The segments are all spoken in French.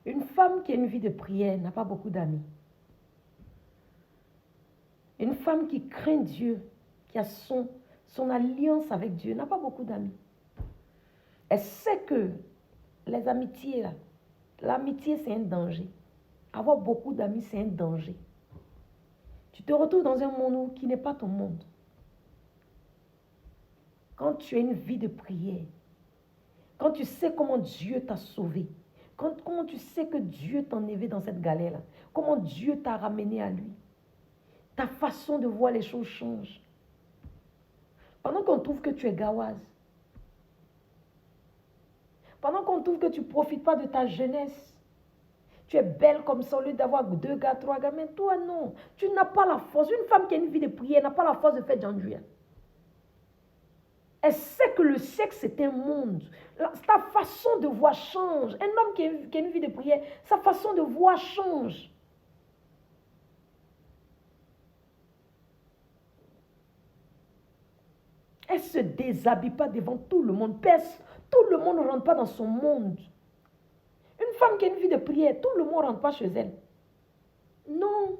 Une femme qui a une vie de prière n'a pas beaucoup d'amis. Une femme qui craint Dieu, qui a son alliance avec Dieu, n'a pas beaucoup d'amis. Elle sait que les amitiés, là, l'amitié, c'est un danger. Avoir beaucoup d'amis, c'est un danger. Tu te retrouves dans un monde qui n'est pas ton monde. Quand tu as une vie de prière, quand tu sais comment Dieu t'a sauvé, comment tu sais que Dieu t'a enlevé dans cette galère-là, comment Dieu t'a ramené à lui, ta façon de voir les choses change. Pendant qu'on trouve que tu es gawaz, pendant qu'on trouve que tu ne profites pas de ta jeunesse, tu es belle comme ça au lieu d'avoir 2 gars, 3 gars, mais toi non, tu n'as pas la force. Une femme qui a une vie de prière n'a pas la force de faire d'enduire. Elle sait que le sexe c'est un monde. Ta façon de voir change. Un homme qui a une vie de prière, sa façon de voir change. Elle ne se déshabille pas devant tout le monde. Tout le monde ne rentre pas dans son monde. Une femme qui a une vie de prière, tout le monde ne rentre pas chez elle. Non.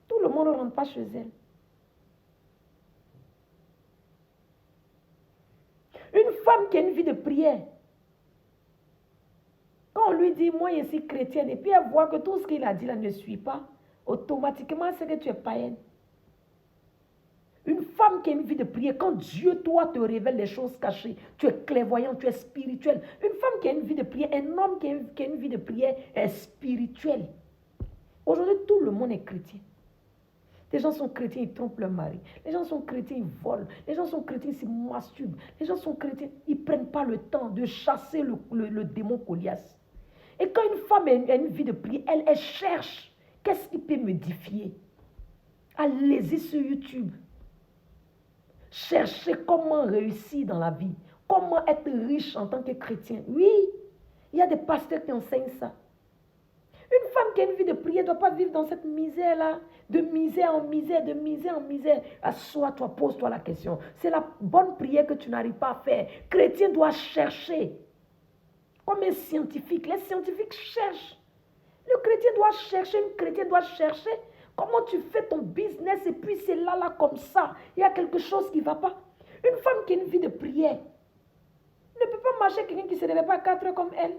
Tout le monde ne rentre pas chez elle. Une femme qui a une vie de prière, quand on lui dit, moi je suis chrétienne, et puis elle voit que tout ce qu'il a dit là ne suit pas, automatiquement c'est que tu es païenne. Une femme qui a une vie de prière, quand Dieu, toi, te révèle les choses cachées, tu es clairvoyant, tu es spirituel. Une femme qui a une vie de prière, un homme qui a une vie de prière est spirituel. Aujourd'hui, tout le monde est chrétien. Les gens sont chrétiens, ils trompent leur mari. Les gens sont chrétiens, ils volent. Les gens sont chrétiens, ils se masturbent. Les gens sont chrétiens, ils ne prennent pas le temps de chasser le démon Goliath. Et quand une femme a une vie de prière, elle cherche. Qu'est-ce qui peut me défier? Allez-y sur YouTube. Cherchez comment réussir dans la vie. Comment être riche en tant que chrétien. Oui, il y a des pasteurs qui enseignent ça. Une femme qui a une vie de prière ne doit pas vivre dans cette misère-là. De misère en misère, de misère en misère. Assois-toi, pose-toi la question. C'est la bonne prière que tu n'arrives pas à faire. Chrétien doit chercher. Comme un scientifique. Les scientifiques cherchent. Le chrétien doit chercher. Une chrétienne doit chercher. Comment tu fais ton business et puis c'est là, comme ça. Il y a quelque chose qui ne va pas. Une femme qui a une vie de prière ne peut pas marcher quelqu'un qui ne se réveille pas à 4 heures comme elle.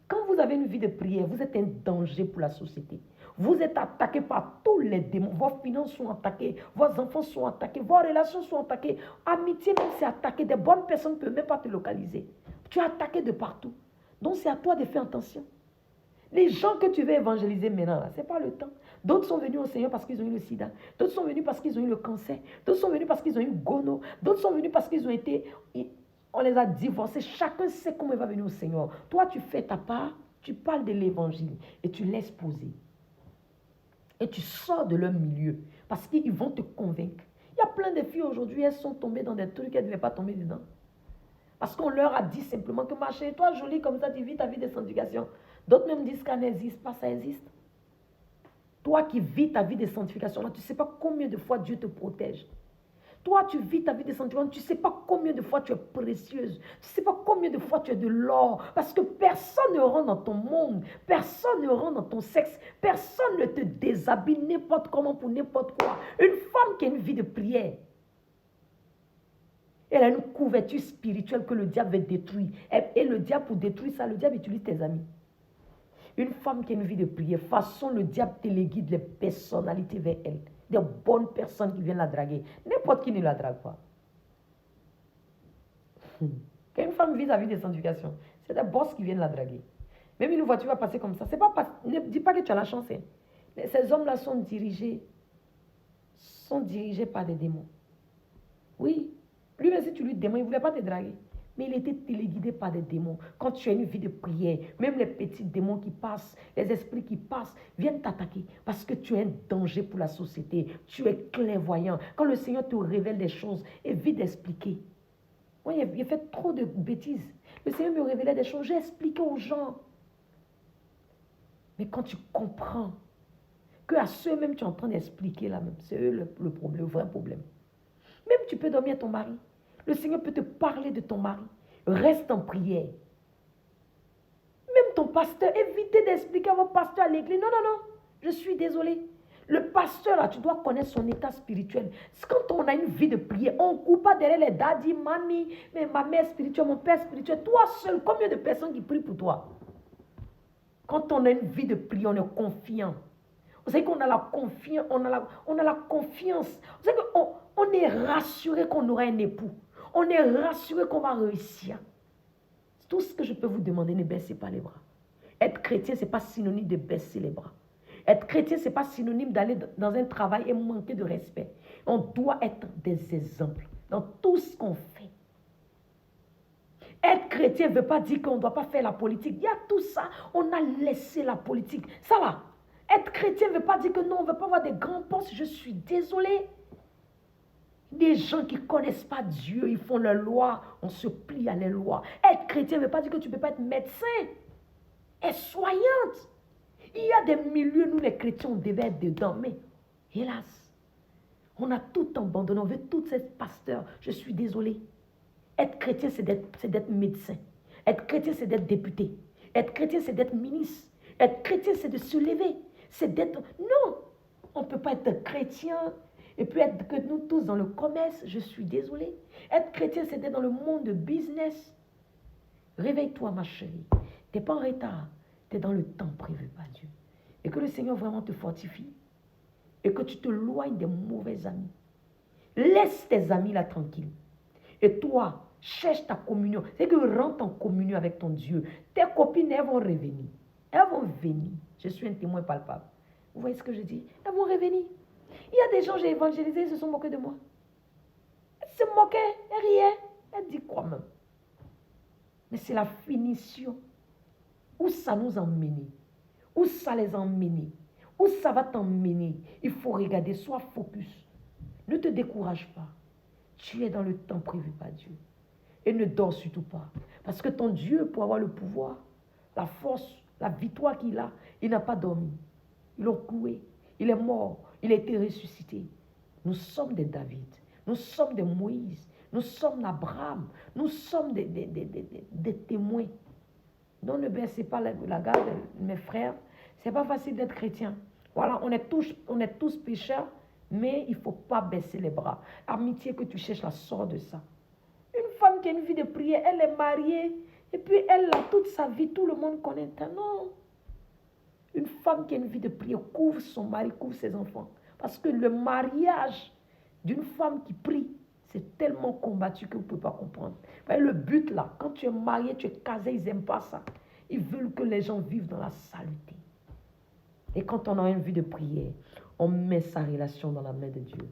Quand vous avez une vie de prière, vous êtes un danger pour la société. Vous êtes attaqué par tous les démons. Vos finances sont attaquées, vos enfants sont attaqués, vos relations sont attaquées. Amitié même c'est attaqué. Des bonnes personnes ne peuvent même pas te localiser. Tu es attaqué de partout. Donc c'est à toi de faire attention. Les gens que tu veux évangéliser maintenant, ce n'est pas le temps. D'autres sont venus au Seigneur parce qu'ils ont eu le sida. D'autres sont venus parce qu'ils ont eu le cancer. D'autres sont venus parce qu'ils ont eu gono. D'autres sont venus parce qu'ils ont été... On les a divorcés. Chacun sait comment il va venir au Seigneur. Toi, tu fais ta part, tu parles de l'évangile et tu laisses poser. Et tu sors de leur milieu parce qu'ils vont te convaincre. Il y a plein de filles aujourd'hui, elles sont tombées dans des trucs qu'elles ne devaient pas tomber dedans. Parce qu'on leur a dit simplement que ma chérie, toi jolie comme ça, tu vis ta vie de sanctification. D'autres même disent qu'elle n'existe pas, ça existe. Toi qui vis ta vie de sanctification, là, tu ne sais pas combien de fois Dieu te protège. Toi, tu vis ta vie de sanctification, tu ne sais pas combien de fois tu es précieuse. Tu ne sais pas combien de fois tu es de l'or. Parce que personne ne rentre dans ton monde. Personne ne rentre dans ton sexe. Personne ne te déshabille n'importe comment pour n'importe quoi. Une femme qui a une vie de prière, elle a une couverture spirituelle que le diable veut détruire. Et le diable, pour détruire ça, le diable utilise tes amis. Une femme qui a une vie de prière, façon le diable téléguide les personnalités vers elle. Des bonnes personnes qui viennent la draguer. N'importe qui ne la drague pas. Quand une femme vit sa vie de sanctification, c'est des boss qui viennent la draguer. Même une voiture va passer comme ça. Ne dis pas que tu as la chance. Hein. Ces hommes-là sont dirigés par des démons. Oui. Lui-même, si tu lui demandes, il ne voulait pas te draguer. Mais il était téléguidé par des démons. Quand tu as une vie de prière, même les petits démons qui passent, les esprits qui passent, viennent t'attaquer. Parce que tu es un danger pour la société. Tu es clairvoyant. Quand le Seigneur te révèle des choses, évite d'expliquer. Moi, j'ai fait trop de bêtises. Le Seigneur me révélait des choses, j'ai expliqué aux gens. Mais quand tu comprends que à ceux-mêmes tu es en train d'expliquer là même, c'est eux le problème, le vrai problème. Même tu peux dormir à ton mari. Le Seigneur peut te parler de ton mari. Reste en prière. pasteur, évitez d'expliquer à votre pasteur à l'église. Non, non, non, je suis désolée. Le pasteur, là, tu dois connaître son état spirituel. Quand on a une vie de prière, on ne court pas derrière les daddy, mamie, mais ma mère spirituelle, mon père spirituel. Toi seul, combien de personnes qui prient pour toi? Quand on a une vie de prière, on est confiant. Vous savez qu'on a la confiance, on a la confiance. Vous savez qu'on est rassuré qu'on aura un époux. On est rassuré qu'on va réussir. Tout ce que je peux vous demander, ne baissez pas les bras. Être chrétien, ce n'est pas synonyme de baisser les bras. Être chrétien, ce n'est pas synonyme d'aller dans un travail et manquer de respect. On doit être des exemples dans tout ce qu'on fait. Être chrétien ne veut pas dire qu'on ne doit pas faire la politique. Il y a tout ça, on a laissé la politique. Ça va. Être chrétien ne veut pas dire que non, on ne veut pas avoir des grands postes. Je suis désolée. Des gens qui ne connaissent pas Dieu, ils font leurs lois, on se plie à les lois. Être chrétien ne veut pas dire que tu ne peux pas être médecin. Être soignante. Il y a des milieux, nous les chrétiens, on devait être dedans. Mais hélas, on a tout abandonné. On veut tous ces pasteurs. Je suis désolée. Être chrétien, c'est d'être médecin. Être chrétien, c'est d'être député. Être chrétien, c'est d'être ministre. Être chrétien, c'est de se lever. C'est d'être... Non, on ne peut pas être chrétien et puis être que nous tous dans le commerce. Je suis désolée. Être chrétien, c'est d'être dans le monde de business. Réveille-toi, ma chérie. Tu n'es pas en retard. Tu es dans le temps prévu par Dieu. Et que le Seigneur vraiment te fortifie. Et que tu te loignes des mauvais amis. Laisse tes amis là tranquilles. Et toi, cherche ta communion. C'est que rentre en communion avec ton Dieu. Tes copines, elles vont revenir. Elles vont venir. Je suis un témoin palpable. Vous voyez ce que je dis? Elles vont revenir. Il y a des gens, j'ai évangélisé, ils se sont moqués de moi. Elles se moquaient, elles riaient. Elles disent quoi même? Mais c'est la finition. Où ça nous emmène? Où ça les emmène? Où ça va t'emmener? Il faut regarder, sois focus. Ne te décourage pas. Tu es dans le temps prévu par Dieu. Et ne dors surtout pas. Parce que ton Dieu, pour avoir le pouvoir, la force, la victoire qu'il a, il n'a pas dormi. Ils l'ont cloué. Il est mort. Il a été ressuscité. Nous sommes des David. Nous sommes des Moïse. Nous sommes d'Abraham. Nous sommes des témoins. Donc ne baissez pas la garde, mes frères. Ce n'est pas facile d'être chrétien. Voilà, on est tous pécheurs. Mais il ne faut pas baisser les bras. L'amitié que tu cherches, la sort de ça. Une femme qui a une vie de prière, elle est mariée. Et puis elle a toute sa vie, tout le monde connaît. Non. Une femme qui a une vie de prière couvre son mari, couvre ses enfants. Parce que le mariage d'une femme qui prie, c'est tellement combattu que vous ne pouvez pas comprendre. Voyez, le but là, quand tu es marié, tu es casé, ils n'aiment pas ça. Ils veulent que les gens vivent dans la saleté. Et quand on a une vie de prière, on met sa relation dans la main de Dieu.